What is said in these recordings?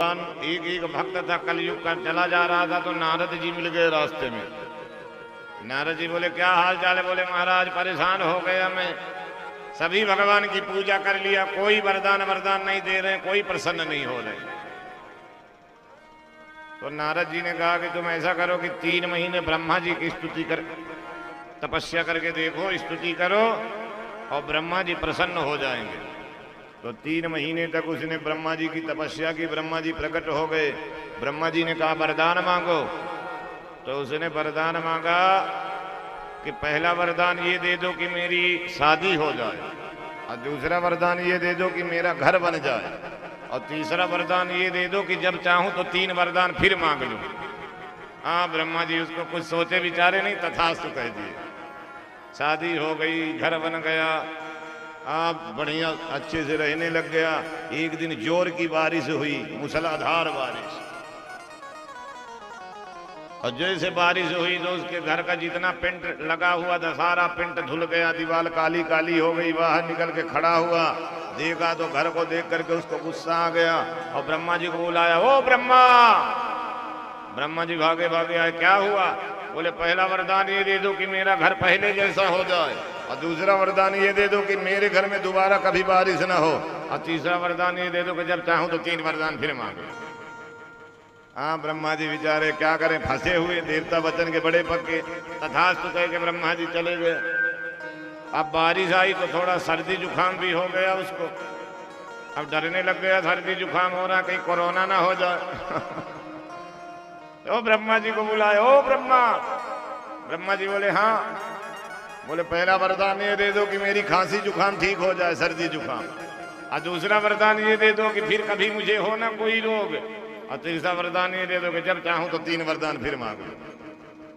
एक एक भक्त था, कलयुग का चला जा रहा था तो नारद जी मिल गए रास्ते में। नारद जी बोले क्या हाल चाल है? बोले महाराज परेशान हो गया मैं, सभी भगवान की पूजा कर लिया, कोई वरदान वरदान नहीं दे रहे, कोई प्रसन्न नहीं हो रहे। तो नारद जी ने कहा कि तुम ऐसा करो कि 3 महीने ब्रह्मा जी की स्तुति कर, तपस्या करके देखो, स्तुति करो और ब्रह्मा जी प्रसन्न हो जाएंगे। तो 3 महीने तक उसने ब्रह्मा जी की तपस्या की, ब्रह्मा जी प्रकट हो गए। ब्रह्मा जी ने कहा वरदान मांगो। तो उसने वरदान मांगा कि पहला वरदान ये दे दो कि मेरी शादी हो जाए, और दूसरा वरदान ये दे दो कि मेरा घर बन जाए, और तीसरा वरदान ये दे दो कि जब चाहूं तो 3 वरदान फिर मांग लूं। हाँ, ब्रह्मा जी उसको कुछ सोचे विचारे नहीं, तथास्तु कह दिए। शादी हो गई, घर बन गया, आप बढ़िया अच्छे से रहने लग गया। एक दिन जोर की बारिश हुई, मूसलाधार बारिश, और जैसे बारिश हुई तो उसके घर का जितना पेंट लगा हुआ था सारा पेंट धुल गया, दीवार काली काली हो गई। बाहर निकल के खड़ा हुआ, देखा तो घर को देख करके उसको गुस्सा आ गया और ब्रह्मा जी को बुलाया, ओ ब्रह्मा। ब्रह्मा जी भागे भागे आए, क्या हुआ? बोले पहला वरदान ये दे दो कि मेरा घर पहले जैसा हो जाए, और दूसरा वरदान ये दे दो कि मेरे घर में दोबारा कभी बारिश ना हो, और तीसरा वरदान ये दे दो कि जब चाहूं तो 3 वरदान फिर मांगो। हाँ, ब्रह्मा जी बेचारे क्या करें, फंसे हुए, देवता वचन के बड़े पक्के। तथास्तु कह के ब्रह्मा जी चले गए। अब बारिश आई तो थोड़ा सर्दी जुकाम भी हो गया उसको, अब डरने लग गया, सर्दी जुकाम हो रहा, कहीं कोरोना ना हो जाए। तो ब्रह्मा जी को बुलाया, ओ ब्रह्मा। ब्रह्मा जी बोले हाँ। बोले पहला वरदान ये दे दो कि मेरी खांसी जुकाम ठीक हो जाए, सर्दी जुकाम, और दूसरा वरदान ये दे दो कि फिर कभी मुझे हो ना कोई रोग, और तीसरा वरदान ये दे दो कि जब चाहूं तो 3 वरदान फिर मांगो।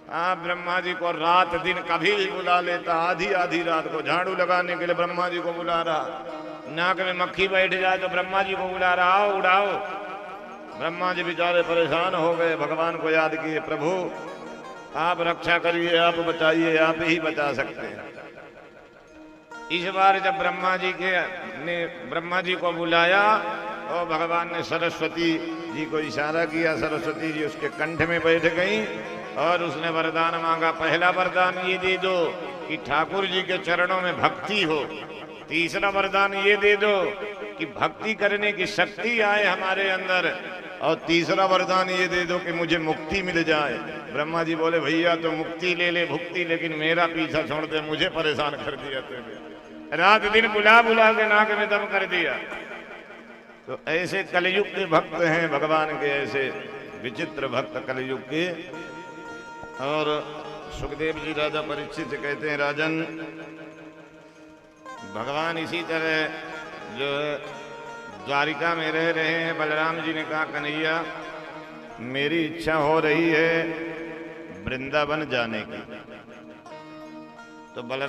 हाँ, ब्रह्मा जी को रात दिन कभी भी बुला लेता, आधी आधी रात को झाड़ू लगाने के लिए ब्रह्मा जी को बुला रहा, नाक में मक्खी बैठ जाए तो ब्रह्मा जी को बुला रहा, आओ उड़ाओ। ब्रह्मा जी बेचारे परेशान हो गए, भगवान को याद किए, प्रभु आप रक्षा करिए, आप बचाइए, आप ही बचा सकते हैं। इस बार जब ब्रह्मा जी को बुलाया तो भगवान ने सरस्वती जी को इशारा किया, सरस्वती जी उसके कंठ में बैठ गई और उसने वरदान मांगा। पहला वरदान ये दे दो कि ठाकुर जी के चरणों में भक्ति हो, तीसरा वरदान ये दे दो कि भक्ति करने की शक्ति आए हमारे अंदर, और तीसरा वरदान ये दे दो कि मुझे मुक्ति मिल जाए। ब्रह्मा जी बोले भैया तो मुक्ति ले ले भुक्ति, लेकिन मेरा पीछा छोड़ दे, मुझे परेशान कर दिया तुमने, रात दिन बुला बुला के नाक में दम कर दिया। तो ऐसे कलयुग के भक्त हैं भगवान के, ऐसे विचित्र भक्त कलयुग के। और सुखदेव जी राजा परीक्षित से कहते हैं, राजन भगवान इसी तरह जो द्वारिका में रह रहे हैं। बलराम जी ने कहा कन्हैया मेरी इच्छा हो रही है वृंदावन जाने की। तो बलराम